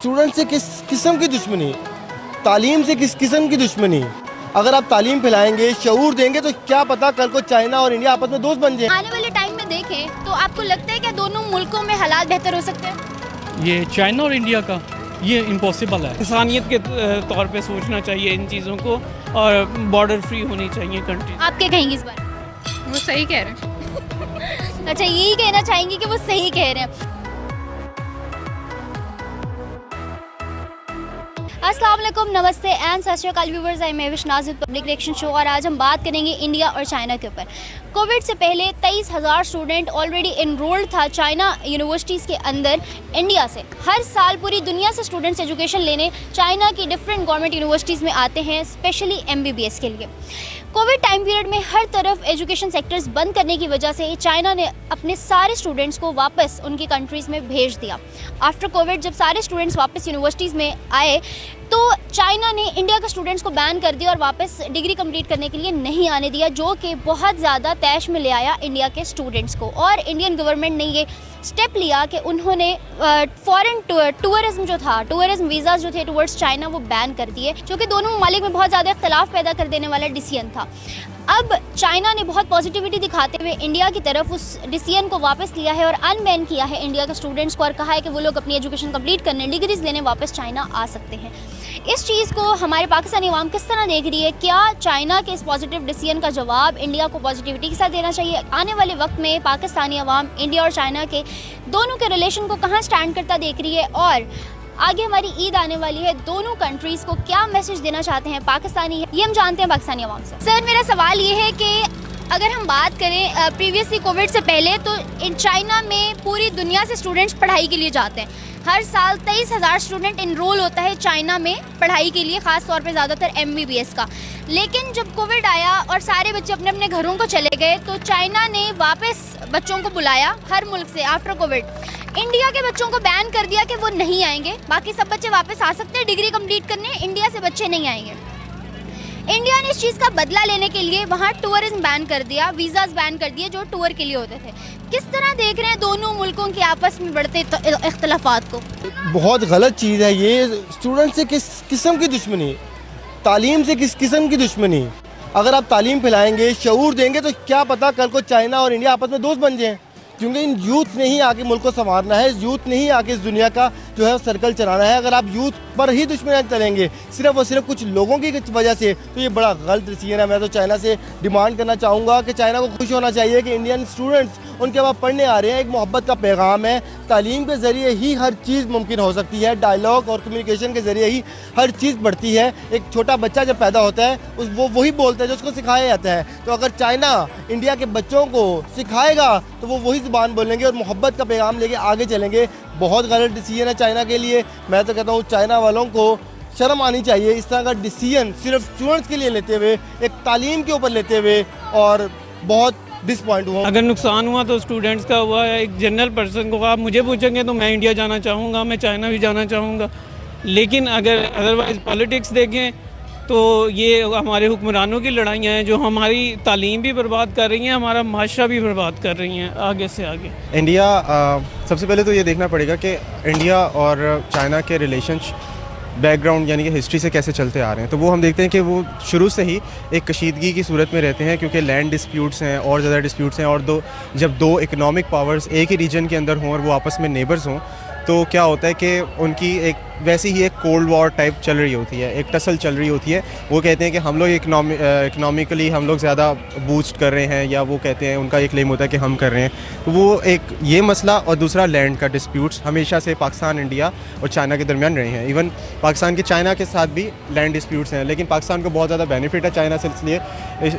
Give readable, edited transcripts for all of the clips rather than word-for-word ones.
Student से किस किस्म की दुश्मनी, तालीम से किस किस्म की दुश्मनी। अगर आप तालीम फैलाएंगे, शऊर देंगे तो क्या पता कल को चाइना और इंडिया आपस में दोस्त बन जाए। आने वाले टाइम में देखें तो आपको लगता है कि दोनों मुल्कों में हालात बेहतर हो सकते हैं? ये चाइना और इंडिया का ये इम्पॉसिबल है। इंसानियत के तौर पे सोचना चाहिए इन चीज़ों को और बॉर्डर फ्री होनी चाहिए कंट्री। आप क्या कहेंगी इस बारे? वो सही कह रहे हैं। अच्छा, यही कहना चाहेंगी कि वो सही कह रहे हैं। अस्सलाम वालेकुम, नमस्ते एंड सत श्री अकाल viewers, I am wish Nazir public reaction show और आज हम बात करेंगे इंडिया और चाइना के ऊपर। कोविड से पहले 23,000 स्टूडेंट ऑलरेडी एनरोल्ड था चाइना यूनिवर्सिटीज़ के अंदर इंडिया से। हर साल पूरी दुनिया से स्टूडेंट्स एजुकेशन लेने चाइना की डिफरेंट गवर्नमेंट यूनिवर्सिटीज़ में आते हैं, स्पेशली MBBS के लिए। कोविड टाइम पीरियड में हर तरफ एजुकेशन सेक्टर्स बंद करने की वजह से चाइना ने अपने सारे स्टूडेंट्स को वापस उनकी कंट्रीज़ में भेज दिया। आफ्टर कोविड जब सारे स्टूडेंट्स वापस यूनिवर्सिटीज़ में आए तो चाइना ने इंडिया के स्टूडेंट्स को बैन कर दिया और वापस डिग्री कंप्लीट करने के लिए नहीं आने दिया, जो कि बहुत ज़्यादा तैश में ले आया इंडिया के स्टूडेंट्स को। और इंडियन गवर्नमेंट ने ये स्टेप लिया कि उन्होंने फॉरेन टूरिज्म जो था, टूरिज्म वीज़ाज जो थे टूवर्ड्स चाइना, वो बैन कर दिए, जो कि दोनों ममालिक में बहुत ज़्यादा इख्तलाफ पैदा कर देने वाला डिसीजन था। अब चाइना ने बहुत पॉजिटिविटी दिखाते हुए इंडिया की तरफ उस डिसीजन को वापस लिया है और अनबैन किया है इंडिया के स्टूडेंट्स को और कहा है कि वो लोग अपनी एजुकेशन कंप्लीट करने, डिग्रीज लेने वापस चाइना आ सकते हैं। इस चीज़ को हमारे पाकिस्तानी अवाम किस तरह देख रही है? क्या चाइना के इस पॉजिटिव डिसीजन का जवाब इंडिया को पॉजिटिविटी के साथ देना चाहिए? आने वाले वक्त में पाकिस्तानी अवाम इंडिया और चाइना के दोनों के रिलेशन को कहाँ स्टैंड करता देख रही है? और आगे हमारी ईद आने वाली है, दोनों कंट्रीज़ को क्या मैसेज देना चाहते हैं पाकिस्तानी, ये हम जानते हैं पाकिस्तानी अवाम से। सर, मेरा सवाल ये है कि अगर हम बात करें प्रीवियसली कोविड से पहले, तो इन चाइना में पूरी दुनिया से स्टूडेंट्स पढ़ाई के लिए जाते हैं। हर साल 23,000 स्टूडेंट इनरोल होता है चाइना में पढ़ाई के लिए, ख़ास तौर पे ज़्यादातर MBBS का। लेकिन जब कोविड आया और सारे बच्चे अपने अपने घरों को चले गए तो चाइना ने वापस बच्चों को बुलाया हर मुल्क से आफ्टर कोविड। इंडिया के बच्चों को बैन कर दिया कि वो नहीं आएंगे, बाकी सब बच्चे वापस आ सकते हैं डिग्री कंप्लीट करने, इंडिया से बच्चे नहीं आएंगे। इंडिया ने इस चीज़ का बदला लेने के लिए वहाँ टूरिज्म बैन कर दिया, वीज़ाज बैन कर दिए जो टूर के लिए होते थे। किस तरह देख रहे हैं दोनों मुल्कों के आपस में बढ़ते इख्तलाफात को? बहुत गलत चीज़ है ये। स्टूडेंट से किस किस्म की दुश्मनी, तालीम से किस किस्म की दुश्मनी। अगर आप तालीम फैलाएंगे, शऊर देंगे तो क्या पता कल को चाइना और इंडिया आपस में दोस्त बन जाएँ। क्योंकि इन यूथ ने ही आके मुल्क को संवारना है, यूथ ने ही आके इस दुनिया का जो है सर्कल चलाना है। अगर आप यूथ पर ही दुश्मनी चलेंगे सिर्फ और सिर्फ कुछ लोगों की वजह से, तो ये बड़ा गलत डिसीजन है। मैं तो चाइना से डिमांड करना चाहूँगा कि चाइना को खुश होना चाहिए कि इंडियन स्टूडेंट्स उनके वहाँ पढ़ने आ रहे हैं। एक मोहब्बत का पैगाम है, तालीम के ज़रिए ही हर चीज़ मुमकिन हो सकती है, डायलॉग और कम्युनिकेशन के ज़रिए ही हर चीज़ बढ़ती है। एक छोटा बच्चा जब पैदा होता है वो वही बोलता है जो उसको सिखाया जाता है। तो अगर चाइना इंडिया के बच्चों को सिखाएगा तो वो वही ज़ुबान बोलेंगे और मोहब्बत का पैगाम लेके आगे चलेंगे। बहुत गलत डिसीजन है चाइना के लिए। मैं तो कहता हूँ चाइना वालों को शर्म आनी चाहिए इस तरह का डिसीजन सिर्फ स्टूडेंट्स के लिए लेते हुए, एक तालीम के ऊपर लेते हुए, और बहुत डिसपॉइंट हुआ। अगर नुकसान हुआ तो स्टूडेंट्स का हुआ है। एक जनरल पर्सन को आप मुझे पूछेंगे तो मैं इंडिया जाना चाहूँगा, मैं चाइना भी जाना चाहूँगा। लेकिन अगर अदरवाइज़ पॉलिटिक्स देखें तो ये हमारे हुक्मरानों की लड़ाइयाँ हैं जो हमारी तालीम भी बर्बाद कर रही हैं, हमारा माशरा भी बर्बाद कर रही हैं आगे से आगे। इंडिया सबसे पहले तो ये देखना पड़ेगा कि इंडिया और चाइना के रिलेशंस बैकग्राउंड यानी कि हिस्ट्री से कैसे चलते आ रहे हैं। तो वो हम देखते हैं कि वो शुरू से ही एक कशीदगी की सूरत में रहते हैं, क्योंकि लैंड डिस्प्यूट्स हैं और ज़्यादा डिस्प्यूट्स हैं। और जब दो इकनॉमिक पावर्स एक ही रीजन के अंदर हों और वो आपस में नेबर्स हों तो क्या होता है कि उनकी एक वैसी ही एक कोल्ड वॉर टाइप चल रही होती है, एक टसल चल रही होती है। वो कहते हैं कि हम लोग इकनॉमिकली हम लोग ज़्यादा बूस्ट कर रहे हैं, या वो कहते हैं उनका एक क्लेम होता है कि हम कर रहे हैं। तो वो एक ये मसला, और दूसरा लैंड का डिस्प्यूट्स हमेशा से पाकिस्तान, इंडिया और चाइना के दरमियान रहे हैं। इवन पाकिस्तान के चाइना के साथ भी लैंड डिस्प्यूट्स हैं, लेकिन पाकिस्तान को बहुत ज़्यादा बेनिफिट है चाइना से, इसलिए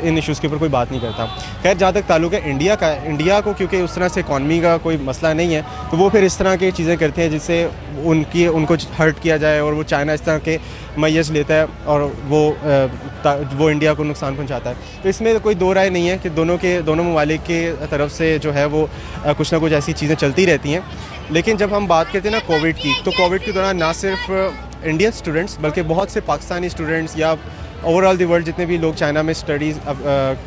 इन इशूज़ के ऊपर कोई बात नहीं करता। खैर, जहाँ तक ताल्लुक है इंडिया का, इंडिया को क्योंकि उस तरह से इकॉनमी का कोई मसला नहीं है, तो वो फिर इस तरह की चीज़ें करते हैं जिससे उनको हर्ट किया जाए, और वो चाइना इस तरह के मैयस लेता है और वो इंडिया को नुकसान पहुंचाता है। तो इसमें कोई दो राय नहीं है कि दोनों ममालिक के तरफ से जो है वो कुछ ना कुछ ऐसी चीज़ें चलती रहती हैं। लेकिन जब हम बात करते हैं ना कोविड की, तो कोविड के दौरान ना सिर्फ इंडियन स्टूडेंट्स बल्कि बहुत से पाकिस्तानी स्टूडेंट्स या ओवरऑल द वर्ल्ड जितने भी लोग चाइना में स्टडीज़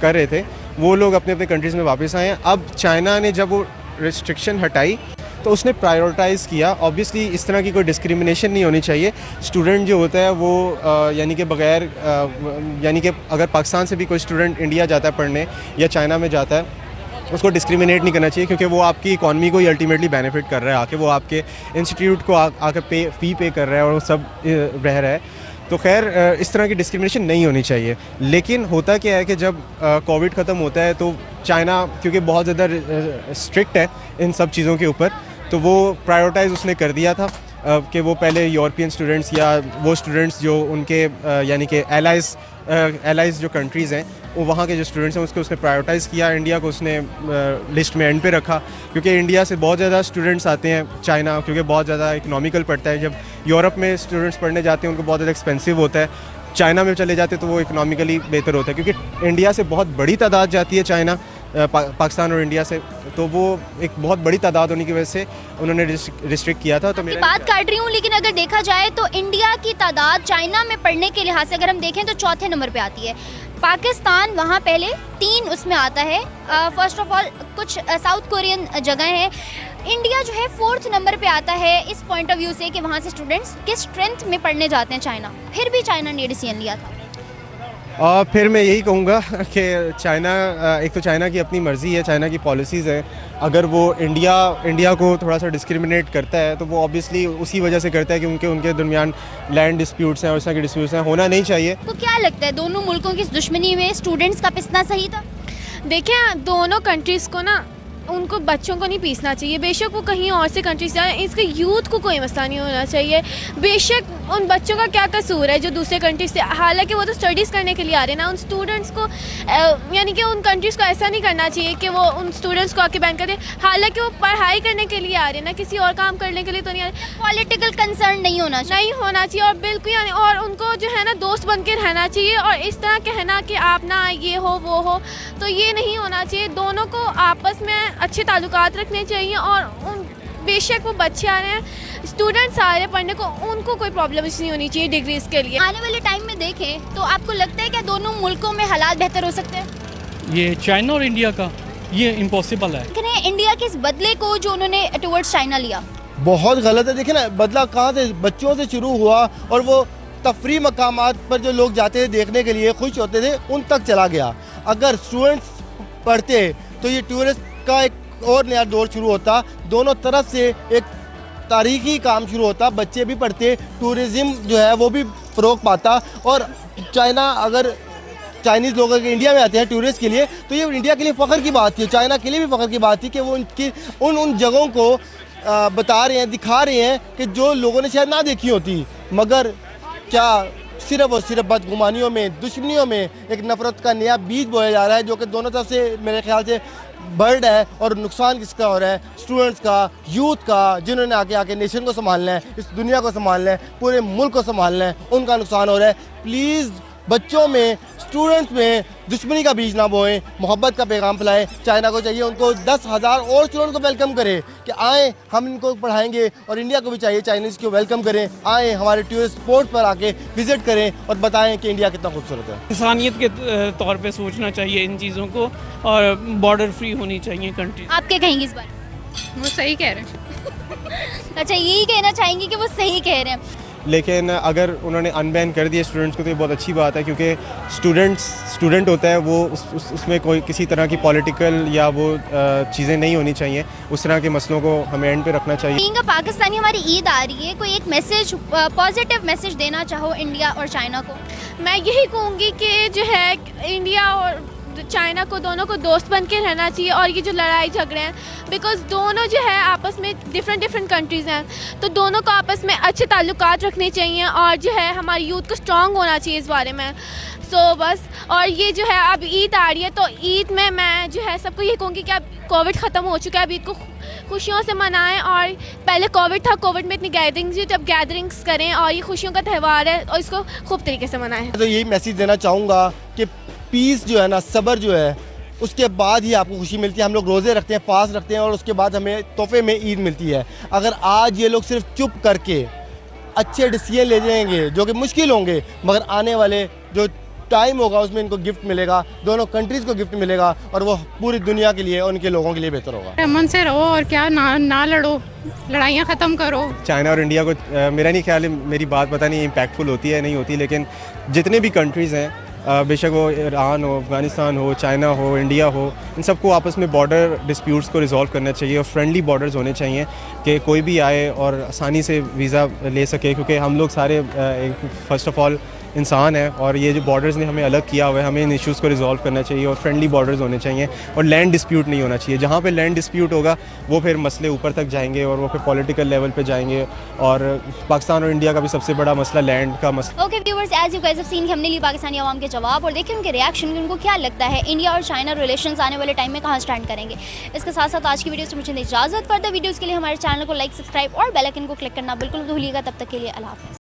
कर रहे थे, वो लोग अपने अपने कंट्रीज़ में वापस आए हैं। अब चाइना ने जब वो रिस्ट्रिक्शन हटाई तो उसने प्रायोरिटाइज़ किया। ऑब्वियसली इस तरह की कोई डिस्क्रिमिनेशन नहीं होनी चाहिए। स्टूडेंट जो होता है वो यानी कि बग़ैर यानी कि अगर पाकिस्तान से भी कोई स्टूडेंट इंडिया जाता है पढ़ने या चाइना में जाता है, उसको डिस्क्रिमिनेट नहीं करना चाहिए, क्योंकि वो आपकी इकॉनमी को ही अल्टीमेटली बेनिफिट कर रहा है आके, वो आपके इंस्टीट्यूट को आके फ़ी पे कर रहा है और वो सब रह रहा है। तो खैर इस तरह की डिस्क्रिमिनेशन नहीं होनी चाहिए। लेकिन होता क्या है कि जब कोविड ख़त्म होता है तो चाइना क्योंकि बहुत ज़्यादा स्ट्रिक्ट है इन सब चीज़ों के ऊपर, तो वो प्रायोरिटाइज़ उसने कर दिया था कि वो पहले यूरोपियन स्टूडेंट्स या वो स्टूडेंट्स जो उनके यानी कि एलाइज़ जो कंट्रीज़ हैं वो वहाँ के जो स्टूडेंट्स हैं उसने प्रायोरिटाइज़ किया। इंडिया को उसने लिस्ट में एंड पे रखा, क्योंकि इंडिया से बहुत ज़्यादा स्टूडेंट्स आते हैं चाइना, क्योंकि बहुत ज़्यादा इकोनॉमिकल पड़ता है। जब यूरोप में स्टूडेंट्स पढ़ने जाते हैं उनको बहुत ज़्यादा एक्सपेंसिव होता है, चाइना में चले जाते हैं तो वो इकोनॉमिकली बेहतर होता है, क्योंकि इंडिया से बहुत बड़ी तादाद जाती है चाइना पाकिस्तान और इंडिया से, तो वो एक बहुत बड़ी तादाद होने की वजह से उन्होंने रिस्ट्रिक्ट किया था। तो मैं बात काट रही हूँ, लेकिन अगर देखा जाए तो इंडिया की तादाद चाइना में पढ़ने के लिहाज से अगर हम देखें तो चौथे नंबर पे आती है। पाकिस्तान वहाँ पहले 3 उसमें आता है। फर्स्ट ऑफ ऑल कुछ साउथ कोरियन जगह हैं। इंडिया जो है 4th नंबर पे आता है इस पॉइंट ऑफ व्यू से कि वहाँ से स्टूडेंट्स किस स्ट्रेंथ में पढ़ने जाते हैं चाइना। फिर भी चाइना ने डिसीजन लिया था। फिर मैं यही कहूँगा कि चाइना एक तो चाइना की अपनी मर्ज़ी है, चाइना की पॉलिसीज़ हैं। अगर वो इंडिया को थोड़ा सा डिस्क्रिमिनेट करता है तो वो ऑब्वियसली उसी वजह से करता है कि उनके दरमियान लैंड डिस्प्यूट्स हैं और इस तरह के डिस्प्यूट्स हैं, होना नहीं चाहिए। तो क्या लगता है दोनों मुल्कों की दुश्मनी में स्टूडेंट्स का पिसना सही था? देखिए, दोनों कंट्रीज़ को ना उनको बच्चों को नहीं पीसना चाहिए। बेशक वो कहीं और से कंट्रीज जाए, इसके यूथ को कोई मसला नहीं होना चाहिए। बेशक उन बच्चों का क्या कसूर है जो दूसरे कंट्रीज से, हालांकि वो तो स्टडीज़ करने के लिए आ रहे हैं ना। उन स्टूडेंट्स को यानी कि उन कंट्रीज़ को ऐसा नहीं करना चाहिए कि वो उन स्टूडेंट्स को आके बैन करें, हालांकि वो पढ़ाई करने के लिए आ रहे हैं ना, किसी और काम करने के लिए तो नहीं आ रहे। पॉलिटिकल कंसर्न नहीं होना चाहिए और बिल्कुल यानी, और उनको जो है ना दोस्त बन के रहना चाहिए, और इस तरह कहना कि आप ना ये हो वो हो, तो ये नहीं होना चाहिए। दोनों को आपस में अच्छे ताल्लुकात रखने चाहिए। और उन बेशक वो बच्चे आ रहे हैं, स्टूडेंट्स आ रहे हैं पढ़ने को, उनको कोई प्रॉब्लम नहीं होनी चाहिए डिग्रीज के लिए। आने वाले टाइम में देखें तो आपको लगता है कि दोनों मुल्कों में हालात बेहतर हो सकते हैं? ये चाइना और इंडिया का ये इम्पॉसिबल है। इंडिया के इस बदले को जो उन्होंने टुवर्ड्स चाइना लिया बहुत गलत है। देखिए ना, बदला कहाँ से, बच्चों से शुरू हुआ और वो तफरी मकामात पर जो लोग जाते थे देखने के लिए, खुश होते थे, उन तक चला गया। अगर स्टूडेंट्स पढ़ते तो ये टूरिस्ट का एक और नया दौर शुरू होता, दोनों तरफ से एक तारीखी काम शुरू होता, बच्चे भी पढ़ते, टूरिज़्म जो है वो भी फ़रोग पाता। और चाइना, अगर चाइनीज़ लोग अगर इंडिया में आते हैं टूरिस्ट के लिए तो ये इंडिया के लिए फ़ख्र की बात थी, चाइना के लिए भी फ़ख्र की बात थी कि वो उनकी उन जगहों को बता रहे हैं, दिखा रहे हैं कि जो लोगों ने शायद ना देखी होती। मगर क्या सिर्फ और सिर्फ बदगुमानियों में, दुश्मनियों में एक नफ़रत का नया बीज बोया जा रहा है, जो कि दोनों तरफ से मेरे ख्याल से बढ़ रहा है। और नुकसान किसका हो रहा है? स्टूडेंट्स का, यूथ का, जिन्होंने आके नेशन को संभालना है, इस दुनिया को संभालना है, पूरे मुल्क को संभालना है, उनका नुकसान हो रहा है। प्लीज़ बच्चों में, स्टूडेंट्स में दुश्मनी का बीज ना बोएं, मोहब्बत का पैगाम फैलाएं। चाइना को चाहिए उनको 10,000 और स्टूडेंट को वेलकम करें कि आएँ, हम इनको पढ़ाएंगे। और इंडिया को भी चाहिए चाइनीज़ को वेलकम करें, आएँ हमारे टूरिस्ट स्पॉट पर आके विज़िट करें और बताएं कि इंडिया कितना खूबसूरत है। इंसानियत के तौर पे सोचना चाहिए इन चीज़ों को, और बॉर्डर फ्री होनी चाहिए कंट्री। आप क्या कहेंगे इस बारे? वो सही कह रहे हैं। अच्छा, यही कहना चाहेंगे कि वो सही कह रहे हैं। लेकिन अगर उन्होंने अनबैन कर दिए स्टूडेंट्स को तो ये बहुत अच्छी बात है, क्योंकि स्टूडेंट होता है वो उसमें कोई किसी तरह की पॉलिटिकल या वो चीज़ें नहीं होनी चाहिए। उस तरह के मसलों को हमें एंड पे रखना चाहिए। बीइंग अ पाकिस्तानी, हमारी ईद आ रही है, कोई एक मैसेज, पॉजिटिव मैसेज देना चाहो इंडिया और चाइना को? मैं यही कहूँगी कि जो है इंडिया और चाइना को, दोनों को दोस्त बन के रहना चाहिए। और ये जो लड़ाई झगड़े हैं, बिकॉज दोनों जो है आपस में डिफरेंट कंट्रीज़ हैं, तो दोनों को आपस में अच्छे ताल्लुकात रखने चाहिए। और जो है हमारी यूथ को स्ट्रॉन्ग होना चाहिए इस बारे में। बस, और ये जो है अब ईद आ रही है, तो ईद में मैं जो है सबको ये कहूँगी कि अब कोविड ख़त्म हो चुका है, अब ईद को खुशियों से मनाएं। और पहले कोविड था, कोविड में इतनी गैदरिंग्स हुई, अब गैदरिंग्स करें, और ये खुशियों का त्यौहार है और इसको खूब तरीके से मनाएं। तो यही मैसेज देना चाहूँगा कि पीस जो है ना, सब्र जो है, उसके बाद ही आपको खुशी मिलती है। हम लोग रोज़े रखते हैं, फास्ट रखते हैं, और उसके बाद हमें तोहफे में ईद मिलती है। अगर आज ये लोग सिर्फ चुप करके अच्छे डिसीजन ले जाएंगे, जो कि मुश्किल होंगे, मगर आने वाले जो टाइम होगा उसमें इनको गिफ्ट मिलेगा, दोनों कंट्रीज़ को गिफ्ट मिलेगा और वो पूरी दुनिया के लिए, उनके लोगों के लिए बेहतर होगा। अमन से रहो और क्या ना लड़ो, लड़ाइयाँ ख़त्म करो। चाइना और इंडिया को मेरा नहीं ख्याल है, मेरी बात पता नहीं इम्पैक्टफुल होती है नहीं होती, लेकिन जितने भी कंट्रीज़ हैं, बेशक वो ईरान हो, अफ़गानिस्तान हो, चाइना हो, इंडिया हो, इन सबको आपस में बॉर्डर डिस्प्यूट्स को रिजॉल्व करना चाहिए और फ्रेंडली बॉर्डर्स होने चाहिए कि कोई भी आए और आसानी से वीज़ा ले सके, क्योंकि हम लोग सारे फ़र्स्ट ऑफ़ ऑल इंसान है और ये जो बॉर्डर्स ने हमें अलग किया हुआ है, हमें इन इश्यूज़ को रिजॉल्व करना चाहिए और फ्रेंडली बॉर्डर्स होने चाहिए और लैंड डिस्प्यूट नहीं होना चाहिए। जहाँ पे लैंड डिस्प्यूट होगा वो फिर मसले ऊपर तक जाएंगे और वो फिर पॉलिटिकल लेवल पे जाएंगे और पाकिस्तान और इंडिया का भी सबसे बड़ा मसला लैंड का मसला। Okay viewers, as you guys have seen, हमने लिए पाकिस्तानी आवाम के जवाब और देखिए उनके रिएक्शन, उनको क्या लगता है इंडिया और चाइना रिलेशंस आने वाले टाइम में कहाँ स्टैंड करेंगे। इसके साथ साथ आज की वीडियो से मुझे इजाज़त। फर्दर वीडियोज़ के लिए हमारे चैनल को लाइक, सब्सक्राइब और बेल आइकन को क्लिक करना बिल्कुल भूलिएगा। तब तक के लिए अल्लाह हाफ़िज़।